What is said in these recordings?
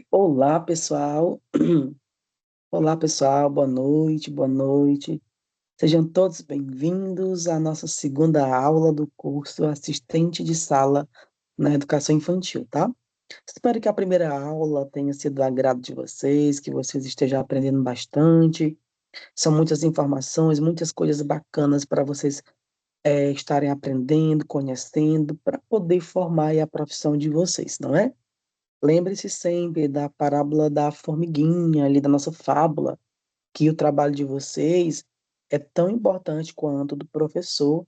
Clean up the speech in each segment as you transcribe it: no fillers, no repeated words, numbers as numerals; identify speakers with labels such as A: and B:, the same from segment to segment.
A: Olá, pessoal. Olá, pessoal. Boa noite, boa noite. Sejam todos bem-vindos à nossa segunda aula do curso Assistente de Sala na Educação Infantil, tá? Espero que a primeira aula tenha sido do agrado de vocês, que vocês estejam aprendendo bastante. São muitas informações, muitas coisas bacanas para vocês estarem aprendendo, conhecendo, para poder formar aí a profissão de vocês, não é? Lembre-se sempre da parábola da formiguinha, ali da nossa fábula, que o trabalho de vocês é tão importante quanto o do professor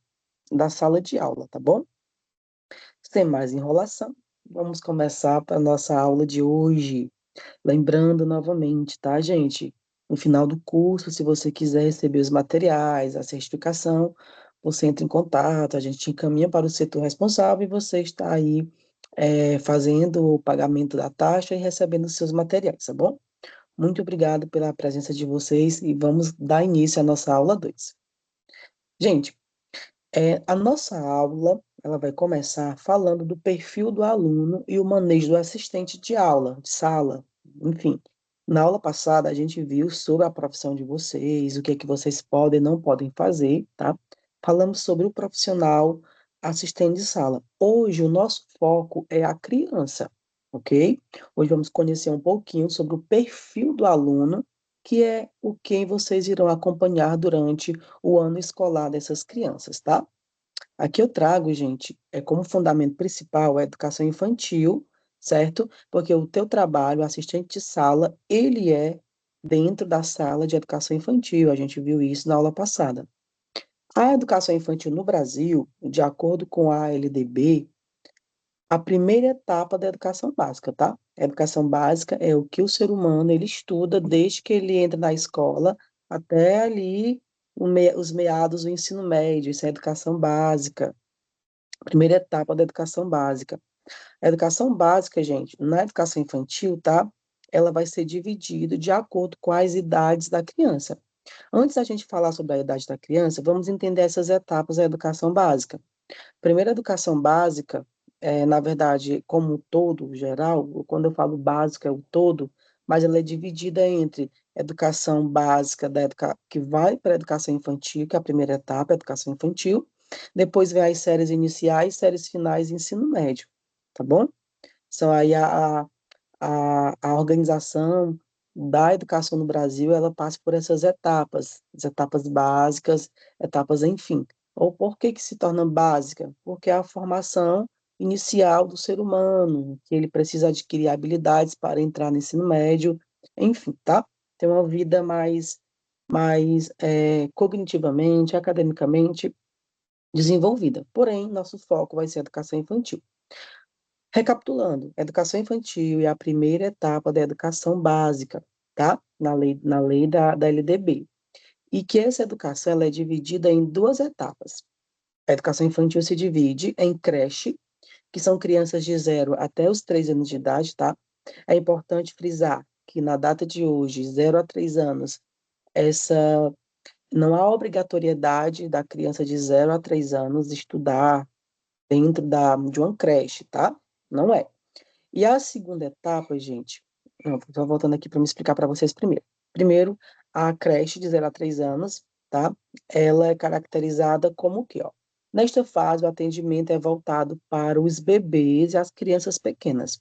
A: da sala de aula, tá bom? Sem mais enrolação, vamos começar para a nossa aula de hoje. Lembrando novamente, tá, gente? No final do curso, se você quiser receber os materiais, a certificação, você entra em contato, a gente te encaminha para o setor responsável e você está aí fazendo o pagamento da taxa e recebendo os seus materiais, tá bom? Muito obrigado pela presença de vocês e vamos dar início à nossa aula 2. Gente, a nossa aula, ela vai começar falando do perfil do aluno e o manejo do assistente de aula, de sala, enfim. Na aula passada, a gente viu sobre a profissão de vocês, o que é que vocês podem e não podem fazer, tá? Falamos sobre o profissional assistente de sala. Hoje, o nosso foco é a criança, ok? Hoje vamos conhecer um pouquinho sobre o perfil do aluno, que é o que vocês irão acompanhar durante o ano escolar dessas crianças, tá? Aqui eu trago, gente, como fundamento principal a educação infantil, certo? Porque o teu trabalho, o assistente de sala, ele é dentro da sala de educação infantil. A gente viu isso na aula passada. A educação infantil no Brasil, de acordo com a LDB, a primeira etapa da educação básica, tá? A educação básica é o que o ser humano ele estuda desde que ele entra na escola até ali os meados do ensino médio, isso é a educação básica. Primeira etapa da educação básica. A educação básica, gente, na educação infantil, tá? Ela vai ser dividida de acordo com as idades da criança. Antes da gente falar sobre a idade da criança, vamos entender essas etapas da educação básica. Primeira educação básica, na verdade, como um todo, geral, quando eu falo básica, é o todo, mas ela é dividida entre educação básica que vai para a educação infantil, que é a primeira etapa, a educação infantil, depois vem as séries iniciais, séries finais e ensino médio, tá bom? São aí a organização da educação no Brasil, ela passa por essas etapas, as etapas básicas, etapas enfim. Ou por que que se torna básica? Porque é a formação inicial do ser humano, que ele precisa adquirir habilidades para entrar no ensino médio, enfim, tá? Ter uma vida mais cognitivamente, academicamente desenvolvida. Porém, nosso foco vai ser a educação infantil. Recapitulando, a educação infantil é a primeira etapa da educação básica, tá? Na lei da LDB. E que essa educação ela é dividida em duas etapas. A educação infantil se divide em creche, que são crianças de 0 até os 3 anos de idade, tá? É importante frisar que na data de hoje, 0 a 3 anos, essa não há obrigatoriedade da criança de 0 a 3 anos estudar dentro de uma creche, tá? Não é. E a segunda etapa, gente, não, estou voltando aqui para me explicar para vocês primeiro. Primeiro, a creche de 0 a 3 anos, tá? Ela é caracterizada como o quê, ó? Nesta fase, o atendimento é voltado para os bebês e as crianças pequenas.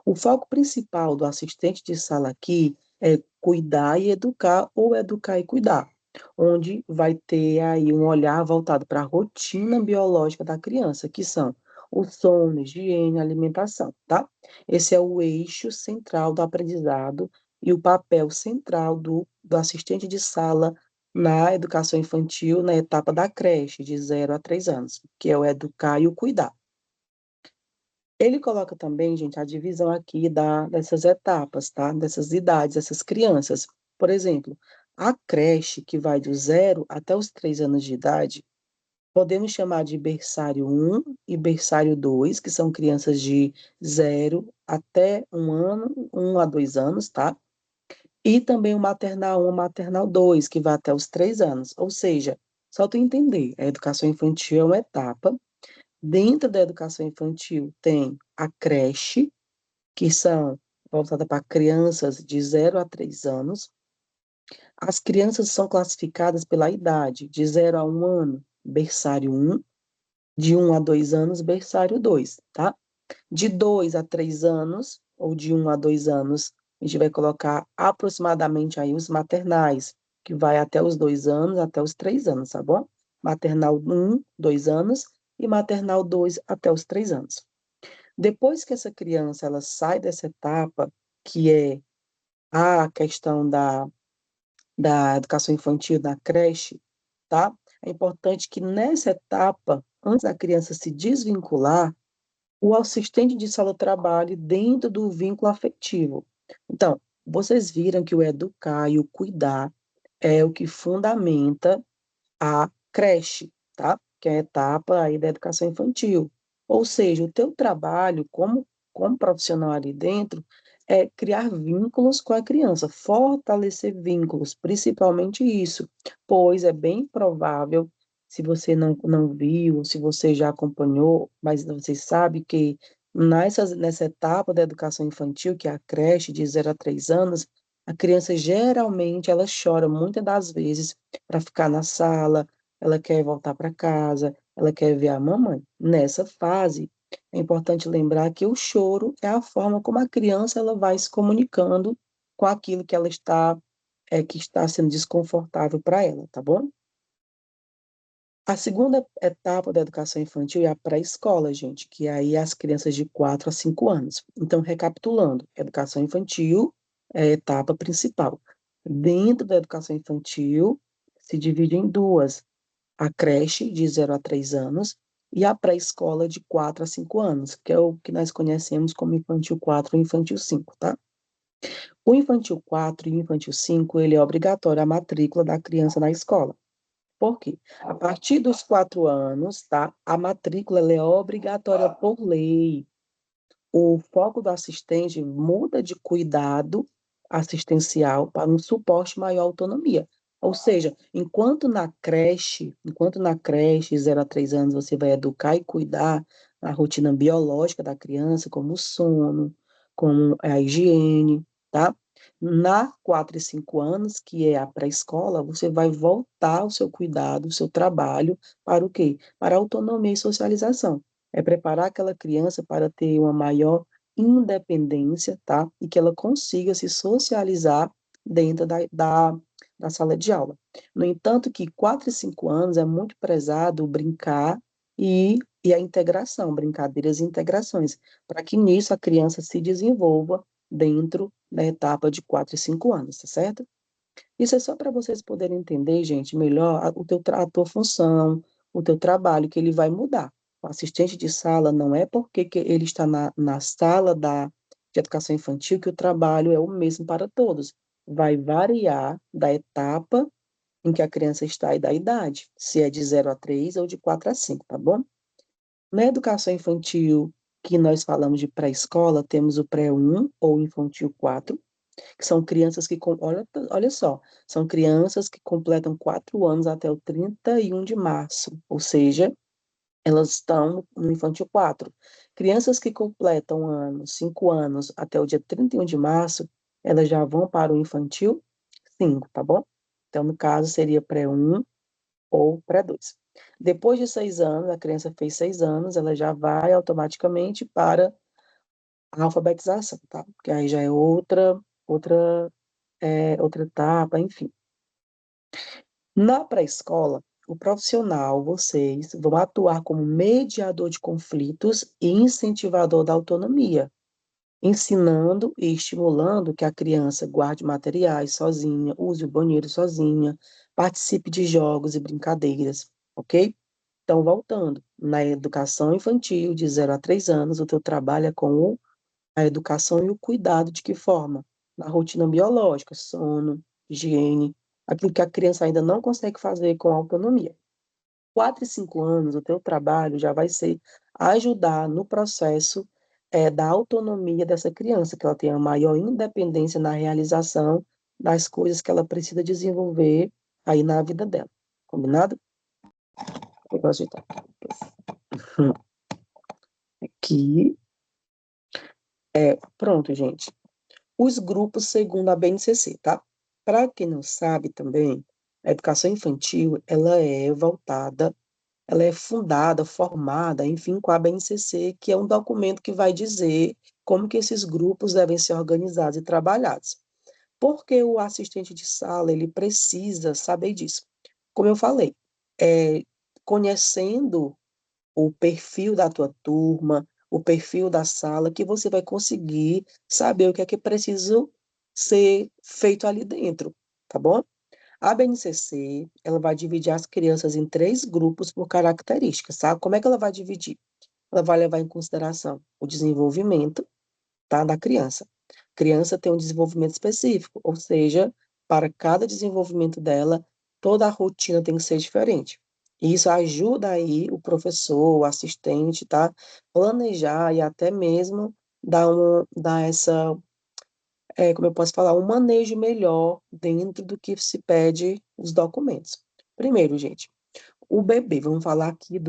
A: O foco principal do assistente de sala aqui é cuidar e educar ou educar e cuidar, onde vai ter aí um olhar voltado para a rotina biológica da criança, que são o sono, higiene, alimentação, tá? Esse é o eixo central do aprendizado e o papel central do assistente de sala na educação infantil, na etapa da creche, de 0 a 3 anos, que é o educar e o cuidar. Ele coloca também, gente, a divisão aqui dessas etapas, tá? Dessas idades, dessas crianças. Por exemplo, a creche, que vai do 0 até os 3 anos de idade, podemos chamar de berçário 1 e berçário 2, que são crianças de 0 até 1 ano, 1 a 2 anos, tá? E também o maternal 1, maternal 2, que vai até os 3 anos. Ou seja, só tu entender, a educação infantil é uma etapa. Dentro da educação infantil tem a creche, que são voltada para crianças de 0 a 3 anos. As crianças são classificadas pela idade, de 0 a 1 ano, berçário 1, de 1 a 2 anos, berçário 2, tá? De 2 a 3 anos, ou de 1 a 2 anos, a gente vai colocar aproximadamente aí os maternais, que vai até os 2 anos, até os 3 anos, tá bom? Maternal 1, 2 anos, e maternal 2 até os 3 anos. Depois que essa criança ela sai dessa etapa, que é a questão da educação infantil na creche, tá? É importante que nessa etapa, antes da criança se desvincular, o assistente de sala trabalhe dentro do vínculo afetivo. Então, vocês viram que o educar e o cuidar é o que fundamenta a creche, tá? Que é a etapa aí da educação infantil. Ou seja, o teu trabalho como profissional ali dentro é criar vínculos com a criança, fortalecer vínculos, principalmente isso, pois é bem provável, se você não viu, se você já acompanhou, mas você sabe que nessa etapa da educação infantil, que é a creche de 0 a 3 anos, a criança geralmente ela chora muitas das vezes para ficar na sala, ela quer voltar para casa, ela quer ver a mamãe. Nessa fase, é importante lembrar que o choro é a forma como a criança ela vai se comunicando com aquilo que ela está que está sendo desconfortável para ela, tá bom? A segunda etapa da educação infantil é a pré-escola, gente, que aí é as crianças de 4 a 5 anos. Então, recapitulando, educação infantil é a etapa principal. Dentro da educação infantil, se divide em duas: a creche, de 0 a 3 anos, e a pré-escola, de 4 a 5 anos, que é o que nós conhecemos como infantil 4 e infantil 5, tá? O infantil 4 e o infantil 5, ele é obrigatório a matrícula da criança na escola. Por quê? A partir dos 4 anos, tá? A matrícula ela é obrigatória por lei. O foco do assistente muda de cuidado assistencial para um suporte maior à autonomia. Ou seja, enquanto na creche, 0 a 3 anos, você vai educar e cuidar a rotina biológica da criança, como o sono, como a higiene, tá? Na 4 e 5 anos, que é a pré-escola, você vai voltar o seu cuidado, o seu trabalho para o quê? Para a autonomia e socialização. É preparar aquela criança para ter uma maior independência, tá? E que ela consiga se socializar dentro da sala de aula. No entanto, que 4 e 5 anos é muito prezado o brincar e a integração, brincadeiras e integrações, para que nisso a criança se desenvolva dentro da etapa de 4 e 5 anos, tá certo? Isso é só para vocês poderem entender, gente, melhor a tua função, o teu trabalho, que ele vai mudar. O assistente de sala não é porque que ele está na sala de educação infantil que o trabalho é o mesmo para todos. Vai variar da etapa em que a criança está e da idade, se é de 0 a 3 ou de 4 a 5, tá bom? Na educação infantil, que nós falamos de pré-escola, temos o pré-1 ou infantil 4, que são crianças olha só, são crianças que completam 4 anos até o 31 de março, ou seja, elas estão no infantil 4. Crianças que completam 5 anos até o dia 31 de março, elas já vão para o infantil 5, tá bom? Então, no caso, seria pré-1 ou pré-2. Depois de 6 anos, a criança fez 6 anos, ela já vai automaticamente para a alfabetização, tá? Porque aí já é outra etapa, enfim. Na pré-escola, o profissional, vocês, vão atuar como mediador de conflitos e incentivador da autonomia, ensinando e estimulando que a criança guarde materiais sozinha, use o banheiro sozinha, participe de jogos e brincadeiras, ok? Então, voltando, na educação infantil de 0 a 3 anos, o teu trabalho é com a educação e o cuidado de que forma? Na rotina biológica, sono, higiene, aquilo que a criança ainda não consegue fazer com autonomia. 4 e 5 anos, o teu trabalho já vai ser ajudar no processo da autonomia dessa criança, que ela tenha maior independência na realização das coisas que ela precisa desenvolver aí na vida dela. Combinado? Eu vou ajeitar. Aqui. Pronto, gente. Os grupos segundo a BNCC, tá? Para quem não sabe também, a educação infantil, ela é fundada, formada, enfim, com a BNCC, que é um documento que vai dizer como que esses grupos devem ser organizados e trabalhados. Porque o assistente de sala, ele precisa saber disso. Como eu falei, é, conhecendo o perfil da tua turma, o perfil da sala, que você vai conseguir saber o que é preciso ser feito ali dentro, tá bom? A BNCC, ela vai dividir as crianças em três grupos por características, sabe? Como é que ela vai dividir? Ela vai levar em consideração o desenvolvimento, tá, da criança. A criança tem um desenvolvimento específico, ou seja, para cada desenvolvimento dela, toda a rotina tem que ser diferente. E isso ajuda aí o professor, o assistente, tá, planejar e até mesmo dar essa, como eu posso falar, um manejo melhor dentro do que se pede os documentos. Primeiro, gente, o bebê, vamos falar aqui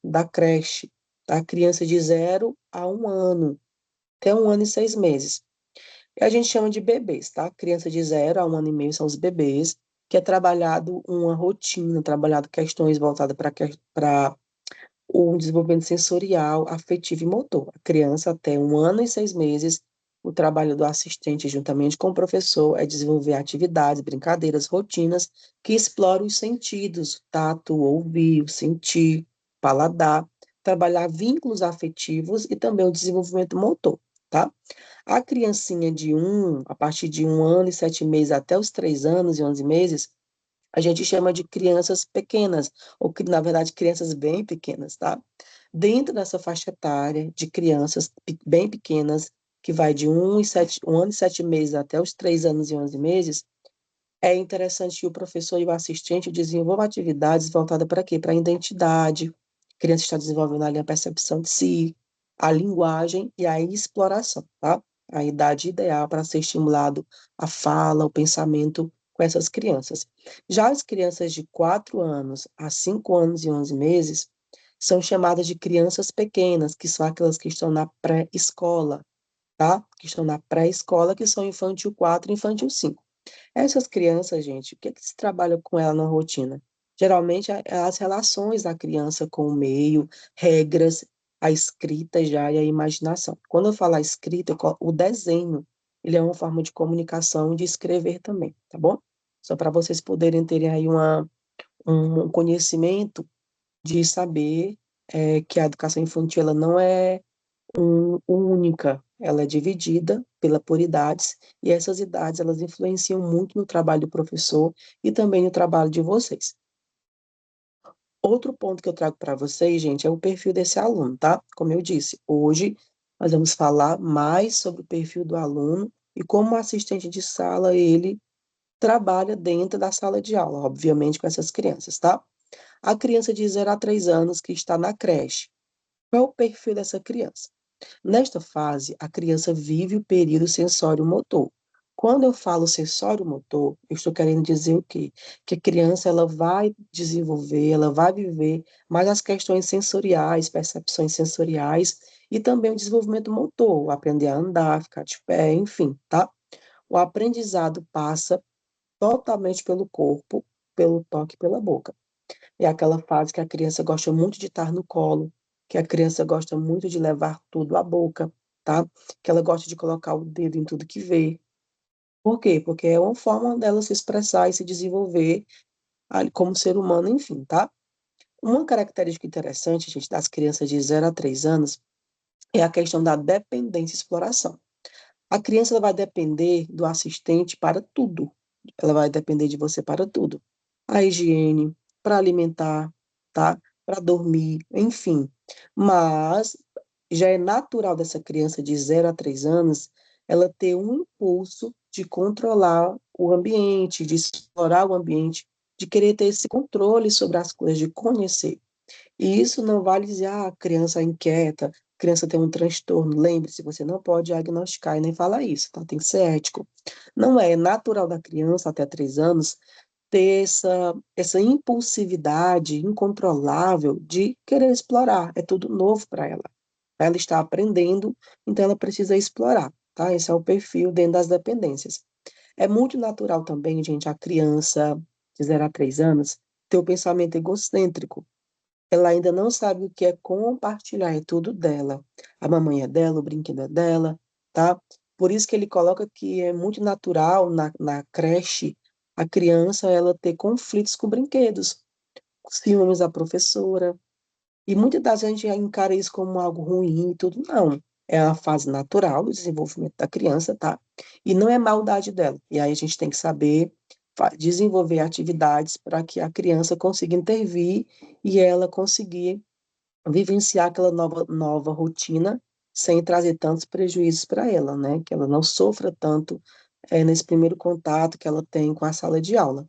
A: da creche, da criança de 0 a 1 ano, até 1 ano e 6 meses. E a gente chama de bebês, tá? Criança de 0 a 1 ano e meio são os bebês, que é trabalhado uma rotina, trabalhado questões voltadas para o desenvolvimento sensorial, afetivo e motor. A criança até 1 ano e 6 meses, o trabalho do assistente, juntamente com o professor, é desenvolver atividades, brincadeiras, rotinas que exploram os sentidos, tato, ouvir, sentir, paladar, trabalhar vínculos afetivos e também o desenvolvimento motor, tá? A criancinha a partir de 1 ano e 7 meses até os 3 anos e 11 meses, a gente chama de crianças pequenas, ou que, na verdade, crianças bem pequenas, tá? Dentro dessa faixa etária de crianças bem pequenas, que vai de 1 ano e 7 meses até os 3 anos e 11 meses, é interessante que o professor e o assistente desenvolvam atividades voltadas para quê? Para a identidade. A criança está desenvolvendo ali a percepção de si, a linguagem e a exploração, tá? A idade ideal para ser estimulado a fala, o pensamento com essas crianças. Já as crianças de 4 anos a 5 anos e 11 meses são chamadas de crianças pequenas, que são aquelas que estão na pré-escola, tá? Que estão na pré-escola, que são infantil 4 e infantil 5. Essas crianças, gente, o que é que se trabalha com ela na rotina? Geralmente, as relações da criança com o meio, regras, a escrita já e a imaginação. Quando eu falo a escrita, o desenho, ele é uma forma de comunicação e de escrever também, tá bom? Só para vocês poderem terem aí um conhecimento de saber que a educação infantil ela não é única, ela é dividida por idades, e essas idades elas influenciam muito no trabalho do professor e também no trabalho de vocês. Outro ponto que eu trago para vocês, gente, é o perfil desse aluno, tá? Como eu disse, hoje nós vamos falar mais sobre o perfil do aluno e como assistente de sala ele trabalha dentro da sala de aula, obviamente com essas crianças, tá? A criança de 0 a 3 anos que está na creche. Qual é o perfil dessa criança? Nesta fase, a criança vive o período sensório-motor. Quando eu falo sensório-motor, eu estou querendo dizer o quê? Que a criança ela vai desenvolver, ela vai viver mais as questões sensoriais, percepções sensoriais e também o desenvolvimento motor, aprender a andar, ficar de pé, enfim, tá? O aprendizado passa totalmente pelo corpo, pelo toque, pela boca. É aquela fase que a criança gosta muito de estar no colo, que a criança gosta muito de levar tudo à boca, tá? Que ela gosta de colocar o dedo em tudo que vê. Por quê? Porque é uma forma dela se expressar e se desenvolver ali como ser humano, enfim, tá? Uma característica interessante, gente, das crianças de 0 a 3 anos é a questão da dependência e exploração. A criança ela vai depender do assistente para tudo. Ela vai depender de você para tudo. A higiene, para alimentar, tá? Para dormir, enfim. Mas já é natural dessa criança de 0 a 3 anos ela ter um impulso de controlar o ambiente, de explorar o ambiente, de querer ter esse controle sobre as coisas, de conhecer. E isso não vale dizer, a criança é inquieta, a criança tem um transtorno. Lembre-se, você não pode diagnosticar e nem falar isso, tá? Tem que ser ético. Não é natural da criança até 3 anos ter essa impulsividade incontrolável de querer explorar. É tudo novo para ela. Ela está aprendendo, então ela precisa explorar. tá? Esse é o perfil dentro das dependências. É muito natural também, gente, a criança de 0 a 3 anos ter o pensamento egocêntrico. Ela ainda não sabe o que é compartilhar, é tudo dela. A mamãe é dela, o brinquedo é dela, tá? Por isso que ele coloca que é muito natural na creche a criança ela ter conflitos com brinquedos, ciúmes da professora, e muitas das vezes a gente encara isso como algo ruim e tudo. Não. É a fase natural do desenvolvimento da criança, tá? E não é maldade dela. E aí a gente tem que saber desenvolver atividades para que a criança consiga intervir e ela conseguir vivenciar aquela nova rotina sem trazer tantos prejuízos para ela, né? Que ela não sofra tanto nesse primeiro contato que ela tem com a sala de aula.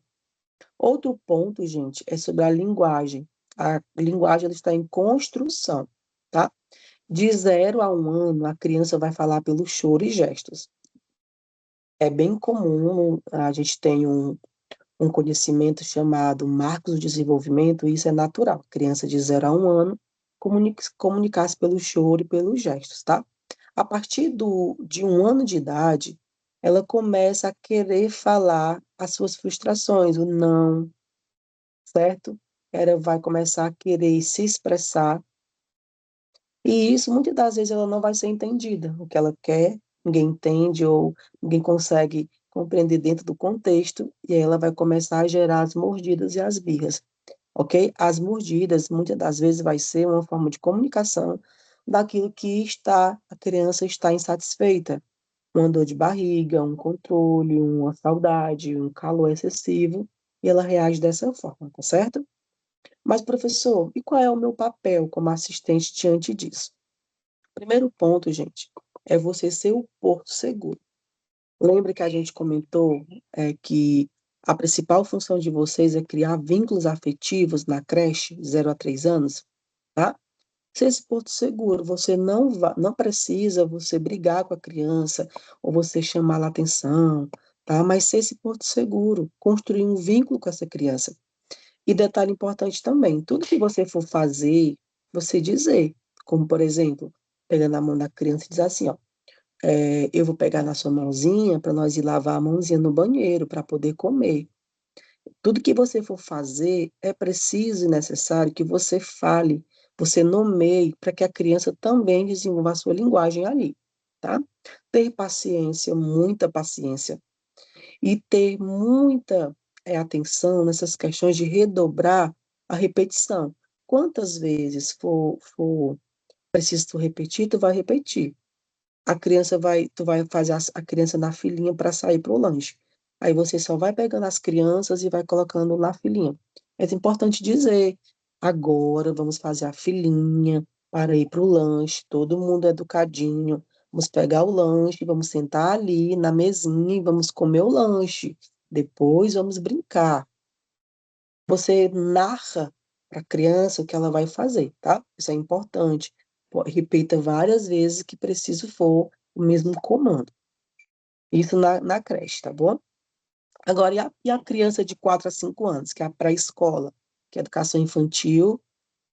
A: Outro ponto, gente, é sobre a linguagem. A linguagem ela está em construção, tá? De 0 a 1 ano, a criança vai falar pelo choro e gestos. É bem comum, a gente tem um conhecimento chamado marcos do desenvolvimento, e isso é natural. Criança de 0 a 1 ano comunicar-se pelo choro e pelos gestos, tá? A partir de 1 ano de idade, ela começa a querer falar as suas frustrações, o não, certo? Ela vai começar a querer se expressar, e isso muitas das vezes ela não vai ser entendida. O que ela quer, ninguém entende ou ninguém consegue compreender dentro do contexto, e aí ela vai começar a gerar as mordidas e as birras, ok? As mordidas muitas das vezes vai ser uma forma de comunicação daquilo que a criança está insatisfeita, uma dor de barriga, um controle, uma saudade, um calor excessivo, e ela reage dessa forma, tá certo? Mas, professor, e qual é o meu papel como assistente diante disso? Primeiro ponto, gente, é você ser o porto seguro. Lembra que a gente comentou que a principal função de vocês é criar vínculos afetivos na creche, 0 a 3 anos, tá? Ser esse porto seguro, você não precisa você brigar com a criança ou você chamar a atenção, tá? Mas ser esse porto seguro, construir um vínculo com essa criança. E detalhe importante também, tudo que você for fazer, você dizer, como por exemplo, pegar na mão da criança e dizer assim, ó, eu vou pegar na sua mãozinha para nós ir lavar a mãozinha no banheiro para poder comer. Tudo que você for fazer é preciso e necessário que você fale, você nomeie para que a criança também desenvolva a sua linguagem ali, tá? Ter paciência, muita paciência e ter muita atenção nessas questões de redobrar a repetição. Quantas vezes for preciso tu repetir, tu vai repetir. Tu vai fazer a criança na filinha para sair para o lanche. Aí você só vai pegando as crianças e vai colocando na filinha. É importante dizer, agora vamos fazer a filinha para ir para o lanche, todo mundo educadinho. Vamos pegar o lanche, vamos sentar ali na mesinha e vamos comer o lanche. Depois vamos brincar. Você narra para a criança o que ela vai fazer, tá? Isso é importante. Repita várias vezes que preciso for o mesmo comando. Isso na creche, tá bom? Agora, e a criança de 4 a 5 anos, que é a pré-escola, que é a educação infantil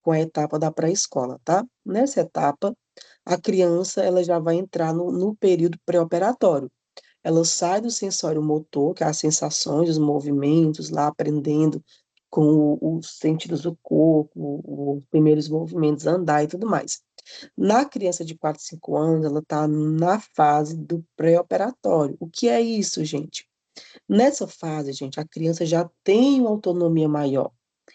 A: com a etapa da pré-escola, tá? Nessa etapa, a criança ela já vai entrar no período pré-operatório. Ela sai do sensório motor, que é as sensações, os movimentos, lá aprendendo com os sentidos do corpo, os primeiros movimentos, andar e tudo mais. Na criança de 4, 5 anos, ela está na fase do pré-operatório. O que é isso, gente? Nessa fase, gente, a criança já tem uma autonomia maior,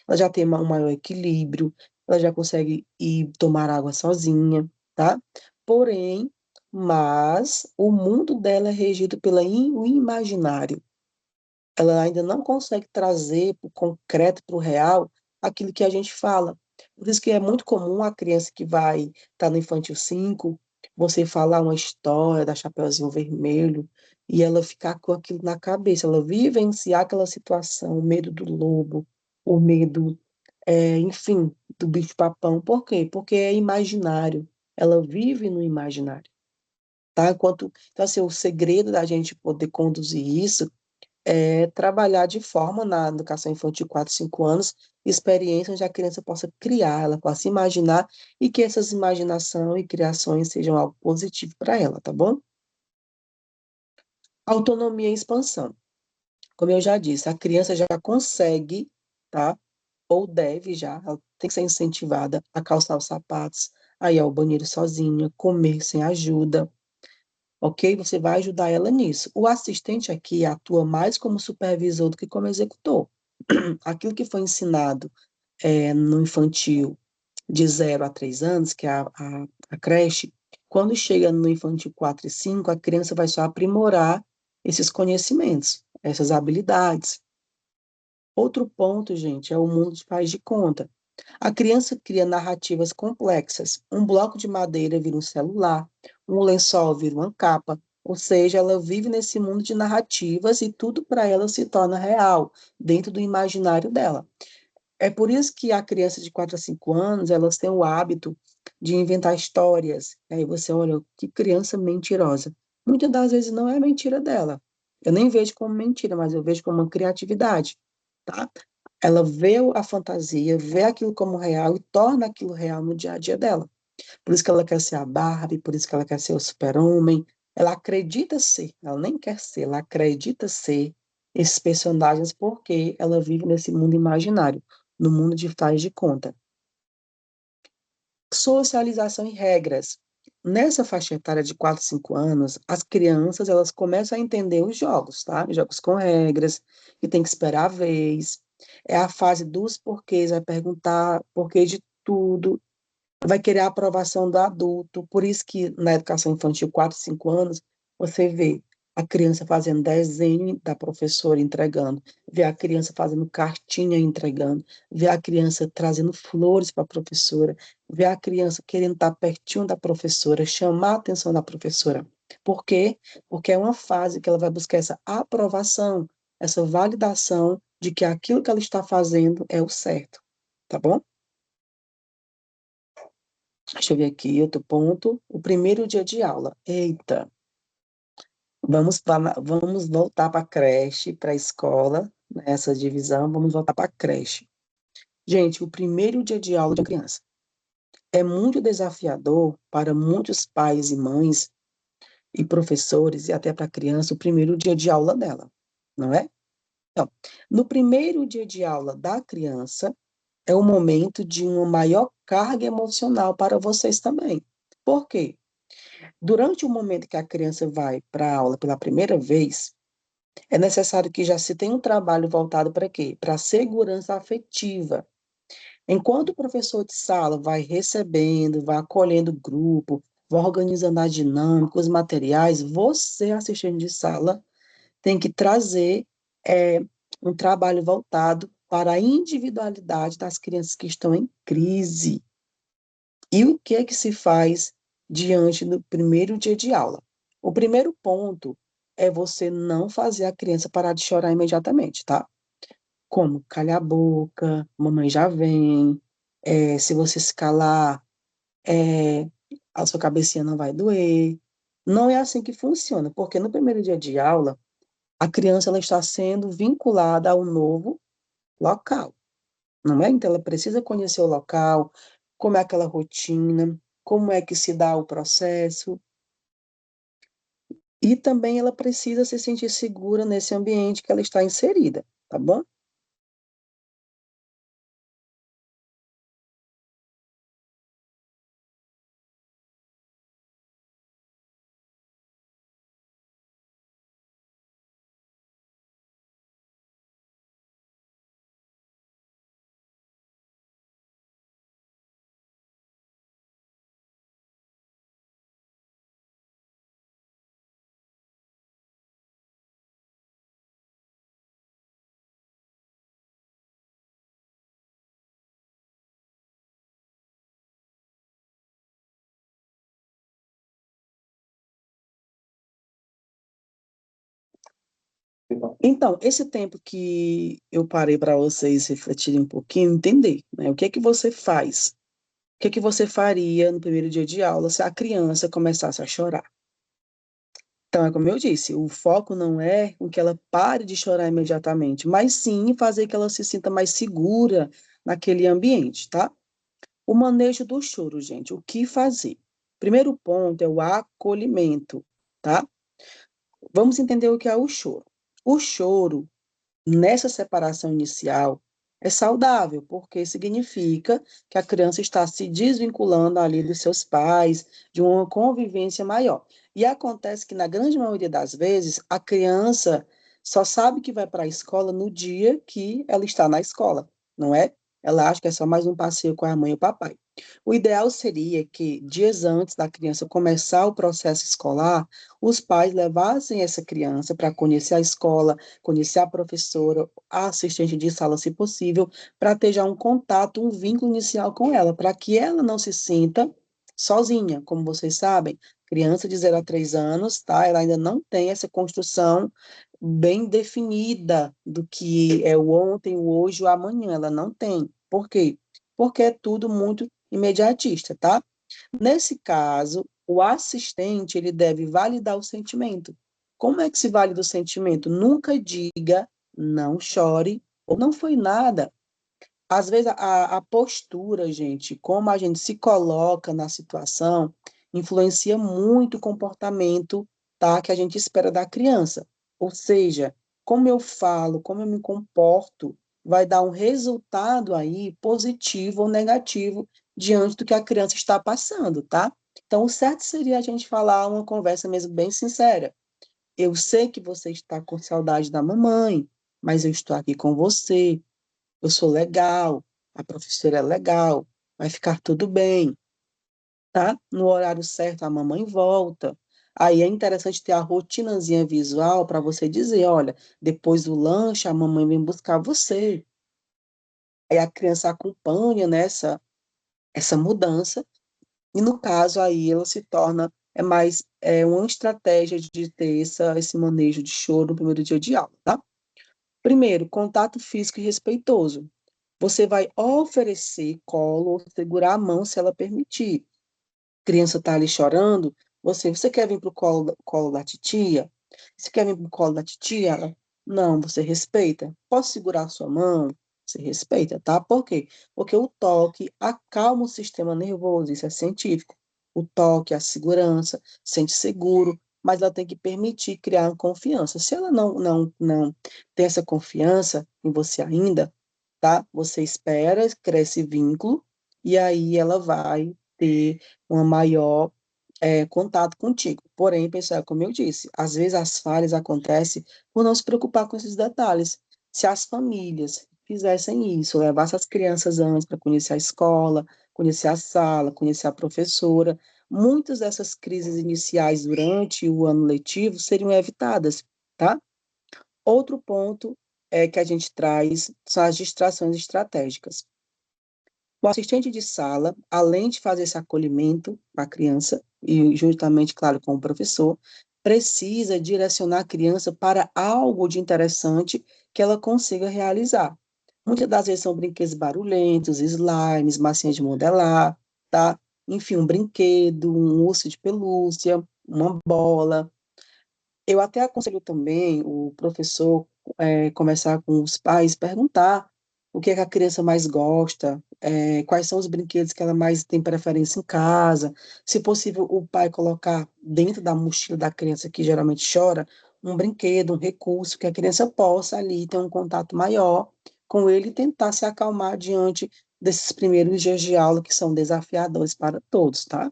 A: ela já tem um maior equilíbrio, ela já consegue ir tomar água sozinha, tá? Porém, mas o mundo dela é regido pelo imaginário. Ela ainda não consegue trazer para o concreto, para o real, aquilo que a gente fala. Por isso que é muito comum a criança que vai estar no Infantil 5, você falar uma história da Chapeuzinho Vermelho, e ela ficar com aquilo na cabeça, ela vivenciar aquela situação, o medo do lobo, o medo, enfim, do bicho-papão. Por quê? Porque é imaginário. Ela vive no imaginário. Tá? Então, assim, o segredo da gente poder conduzir isso trabalhar de forma na educação infantil 4, 5 anos, experiência onde a criança possa criar, ela possa imaginar e que essas imaginação e criações sejam algo positivo para ela, tá bom? Autonomia e expansão. Como eu já disse, a criança já consegue, tá? Ou deve já, ela tem que ser incentivada a calçar os sapatos, a ir ao banheiro sozinha, comer sem ajuda, ok? Você vai ajudar ela nisso. O assistente aqui atua mais como supervisor do que como executor. Aquilo que foi ensinado no infantil de 0 a 3 anos, que é a creche, quando chega no infantil 4 e 5, a criança vai só aprimorar esses conhecimentos, essas habilidades. Outro ponto, gente, é o mundo de faz de conta. A criança cria narrativas complexas. Um bloco de madeira vira um celular, um lençol vira uma capa, ou seja, ela vive nesse mundo de narrativas e tudo para ela se torna real, dentro do imaginário dela. É por isso que a criança de 4 a 5 anos, elas têm o hábito de inventar histórias. Aí você olha, que criança mentirosa. Muitas das vezes não é mentira dela. Eu nem vejo como mentira, mas eu vejo como uma criatividade, tá? Ela vê a fantasia, vê aquilo como real e torna aquilo real no dia a dia dela. Por isso que ela quer ser a Barbie, por isso que ela quer ser o super-homem. Ela acredita ser, ela nem quer ser, ela acredita ser esses personagens porque ela vive nesse mundo imaginário, no mundo de faz de conta. Socialização e regras. Nessa faixa etária de 4, 5 anos, as crianças elas começam a entender os jogos, tá? Jogos com regras, que tem que esperar a vez. É a fase dos porquês, vai perguntar porquê de tudo, vai querer a aprovação do adulto. Por isso que na educação infantil, 4, 5 anos, você vê a criança fazendo desenho da professora entregando, vê a criança fazendo cartinha entregando, vê a criança trazendo flores para a professora, vê a criança querendo estar pertinho da professora, chamar a atenção da professora. Por quê? Porque é uma fase que ela vai buscar essa aprovação, essa validação de que aquilo que ela está fazendo é o certo, tá bom? Deixa eu ver aqui, outro ponto. O primeiro dia de aula. Eita, vamos voltar para a creche, para a escola, nessa divisão, vamos voltar para a creche. Gente, o primeiro dia de aula de criança é muito desafiador para muitos pais e mães e professores, e até para a criança, o primeiro dia de aula dela, não é? Então, no primeiro dia de aula da criança, é o momento de uma maior carga emocional para vocês também. Por quê? Durante o momento que a criança vai para a aula pela primeira vez, é necessário que já se tenha um trabalho voltado para quê? Para a segurança afetiva. Enquanto o professor de sala vai recebendo, vai acolhendo o grupo, vai organizando a dinâmica, os materiais, você, assistente de sala, tem que trazer é, um trabalho voltado para a individualidade das crianças que estão em crise. E o que é que se faz diante do primeiro dia de aula? O primeiro ponto é você não fazer a criança parar de chorar imediatamente, tá? Como calhar a boca, mamãe já vem, se você se calar, é, a sua cabecinha não vai doer. Não é assim que funciona, porque no primeiro dia de aula, a criança ela está sendo vinculada ao novo local. Não é? Então, ela precisa conhecer o local, como é aquela rotina, como é que se dá o processo, e também ela precisa se sentir segura nesse ambiente que ela está inserida, tá bom? Então, esse tempo que eu parei para vocês refletirem um pouquinho, entender, né? O que é que você faz? O que é que você faria no primeiro dia de aula se a criança começasse a chorar? Então, é como eu disse, o foco não é com que ela pare de chorar imediatamente, mas sim fazer que ela se sinta mais segura naquele ambiente, tá? O manejo do choro, gente, o que fazer? Primeiro ponto é o acolhimento, tá? Vamos entender o que é o choro. O choro, nessa separação inicial, é saudável, porque significa que a criança está se desvinculando ali dos seus pais, de uma convivência maior. E acontece que, na grande maioria das vezes, a criança só sabe que vai para a escola no dia que ela está na escola, não é? Ela acha que é só mais um passeio com a mãe e o papai. O ideal seria que, dias antes da criança começar o processo escolar, os pais levassem essa criança para conhecer a escola, conhecer a professora, a assistente de sala, se possível, para ter já um contato, um vínculo inicial com ela, para que ela não se sinta sozinha. Como vocês sabem, criança de 0 a 3 anos, tá? Ela ainda não tem essa construção bem definida do que é o ontem, o hoje, o amanhã. Ela não tem. Por quê? Porque é tudo muito imediatista, tá? Nesse caso, o assistente ele deve validar o sentimento. Como é que se valida o sentimento? Nunca diga não chore ou não foi nada. Às vezes a postura, gente, como a gente se coloca na situação, influencia muito o comportamento, tá, que a gente espera da criança. Ou seja, como eu falo, como eu me comporto, vai dar um resultado aí positivo ou negativo diante do que a criança está passando, tá? Então, o certo seria a gente falar uma conversa mesmo bem sincera. Eu sei que você está com saudade da mamãe, mas eu estou aqui com você, eu sou legal, a professora é legal, vai ficar tudo bem, tá? No horário certo a mamãe volta. Aí é interessante ter a rotinazinha visual para você dizer, olha, depois do lanche a mamãe vem buscar você. Aí a criança acompanha nessa essa mudança e no caso aí ela se torna mais uma estratégia de ter esse manejo de choro no primeiro dia de aula, tá? Primeiro, contato físico e respeitoso. Você vai oferecer colo ou segurar a mão se ela permitir. Criança está ali chorando, você quer vir para o colo da titia? Você quer vir para o colo da titia? Ela, não, você respeita. Posso segurar a sua mão? Você respeita, tá? Por quê? Porque o toque acalma o sistema nervoso, isso é científico. O toque, a segurança, sente seguro, mas ela tem que permitir criar confiança. Se ela não tem essa confiança em você ainda, tá? Você espera, cresce vínculo, e aí ela vai ter uma maior contato contigo. Porém, pessoal, como eu disse, às vezes as falhas acontecem por não se preocupar com esses detalhes. Se as famílias fizessem isso, levassem as crianças antes para conhecer a escola, conhecer a sala, conhecer a professora, muitas dessas crises iniciais durante o ano letivo seriam evitadas, tá? Outro ponto que a gente traz são as distrações estratégicas. O assistente de sala, além de fazer esse acolhimento para a criança, e juntamente, claro, com o professor, precisa direcionar a criança para algo de interessante que ela consiga realizar. Muitas das vezes são brinquedos barulhentos, slimes, massinhas de modelar, tá? Enfim, um brinquedo, um urso de pelúcia, uma bola, eu até aconselho também o professor conversar com os pais, perguntar o que é que a criança mais gosta, quais são os brinquedos que ela mais tem preferência em casa, se possível o pai colocar dentro da mochila da criança que geralmente chora, um brinquedo, um recurso, que a criança possa ali ter um contato maior com ele e tentar se acalmar diante desses primeiros dias de aula que são desafiadores para todos, tá?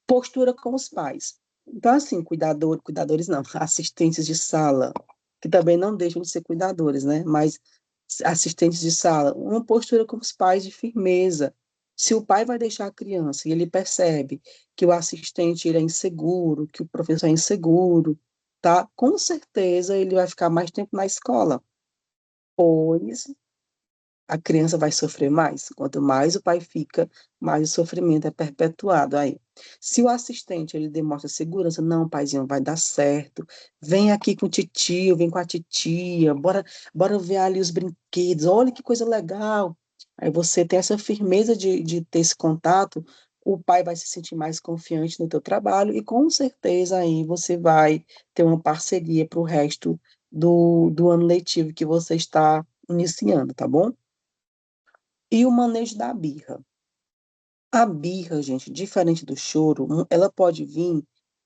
A: Postura com os pais. Então, assim, cuidadores não, assistentes de sala, que também não deixam de ser cuidadores, né? Mas assistentes de sala, uma postura com os pais de firmeza. Se o pai vai deixar a criança e ele percebe que o assistente ele é inseguro, que o professor é inseguro, tá? Com certeza ele vai ficar mais tempo na escola, pois a criança vai sofrer mais. Quanto mais o pai fica, mais o sofrimento é perpetuado aí. Se o assistente ele demonstra segurança, não, paizinho, vai dar certo. Vem aqui com o titio, vem com a titia, bora ver ali os brinquedos. Olha que coisa legal. Aí você tem essa firmeza de ter esse contato, o pai vai se sentir mais confiante no teu trabalho e com certeza aí você vai ter uma parceria para o resto do ano letivo que você está iniciando, tá bom? E o manejo da birra. A birra, gente, diferente do choro, ela pode vir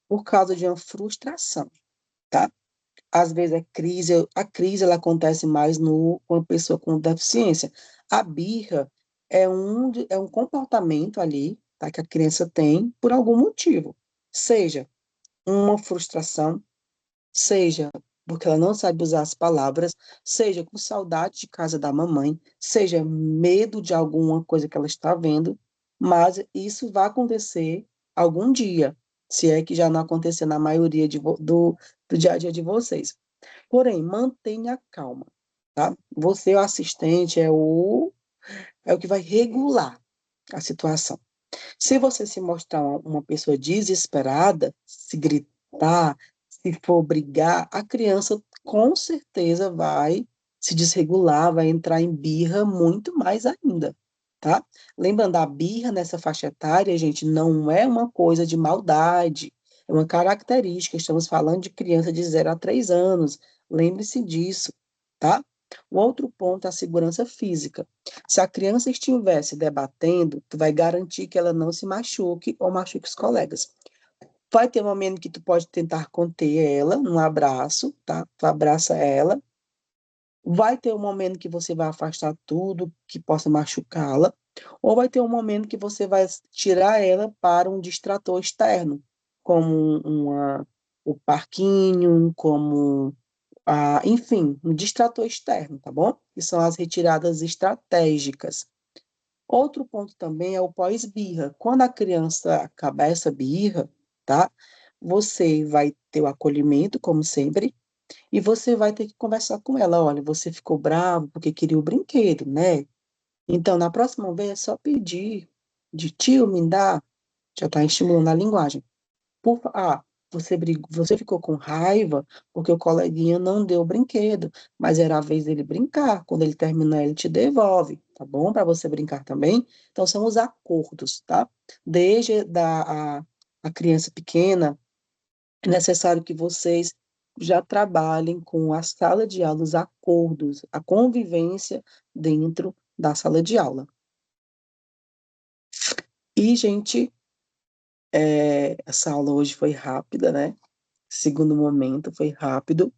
A: por causa de uma frustração. tá? Às vezes a crise ela acontece mais com a pessoa com deficiência. A birra é um comportamento ali, tá, que a criança tem por algum motivo, seja uma frustração, seja porque ela não sabe usar as palavras, seja com saudade de casa da mamãe, seja medo de alguma coisa que ela está vendo, mas isso vai acontecer algum dia, se é que já não acontecer na maioria do dia a dia de vocês. Porém, mantenha calma, tá? Você, o assistente, é o que vai regular a situação. Se você se mostrar uma pessoa desesperada, se gritar, se for brigar, a criança com certeza vai se desregular, vai entrar em birra muito mais ainda, tá? Lembrando, a birra nessa faixa etária, gente, não é uma coisa de maldade, é uma característica. Estamos falando de criança de 0 a 3 anos. Lembre-se disso, tá? O outro ponto é a segurança física. Se a criança estivesse debatendo, tu vai garantir que ela não se machuque ou machuque os colegas. Vai ter um momento que tu pode tentar conter ela num abraço, tá? Tu abraça ela. Vai ter um momento que você vai afastar tudo que possa machucá-la, ou vai ter um momento que você vai tirar ela para um distrator externo, como o parquinho, como enfim, um distrator externo, tá bom? Que são as retiradas estratégicas. Outro ponto também é o pós-birra. Quando a criança acabar essa birra, tá? Você vai ter o acolhimento, como sempre, e você vai ter que conversar com ela. Olha, você ficou bravo porque queria o brinquedo, né? Então, na próxima vez, é só pedir de tio, me dá. Já está estimulando a linguagem. Você ficou com raiva porque o coleguinha não deu o brinquedo, mas era a vez dele brincar. Quando ele terminar, ele te devolve, tá bom? Para você brincar também. Então, são os acordos, tá? Desde a criança pequena, é necessário que vocês já trabalhem com a sala de aula, os acordos, a convivência dentro da sala de aula. E, gente, essa aula hoje foi rápida, né? Segundo momento foi rápido,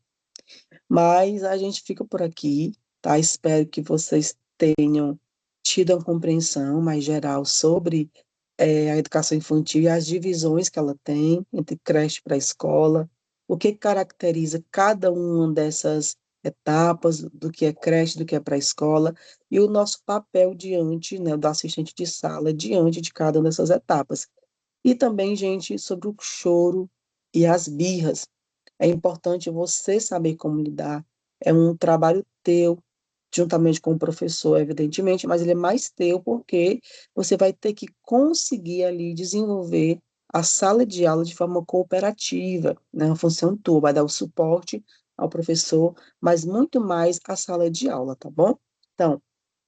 A: mas a gente fica por aqui, tá? Espero que vocês tenham tido uma compreensão mais geral sobre a educação infantil e as divisões que ela tem entre creche para escola, o que caracteriza cada uma dessas etapas, do que é creche, do que é para escola, e o nosso papel diante, né, do assistente de sala, diante de cada uma dessas etapas. E também, gente, sobre o choro e as birras. É importante você saber como lidar. É um trabalho teu, juntamente com o professor, evidentemente, mas ele é mais teu porque você vai ter que conseguir ali desenvolver a sala de aula de forma cooperativa, né? Uma função tua, vai dar o suporte ao professor, mas muito mais a sala de aula, tá bom? Então,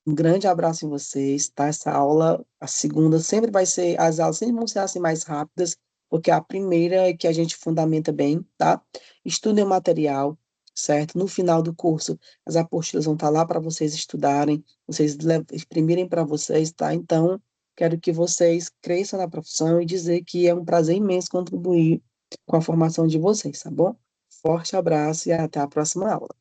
A: um grande abraço em vocês, tá? Essa aula, a segunda, sempre vai ser, as aulas sempre vão ser assim mais rápidas, porque a primeira é que a gente fundamenta bem, tá? Estudem o material, certo? No final do curso, as apostilas vão estar lá para vocês estudarem, vocês exprimirem para vocês, tá? Então, quero que vocês cresçam na profissão e dizer que é um prazer imenso contribuir com a formação de vocês, tá bom? Forte abraço e até a próxima aula.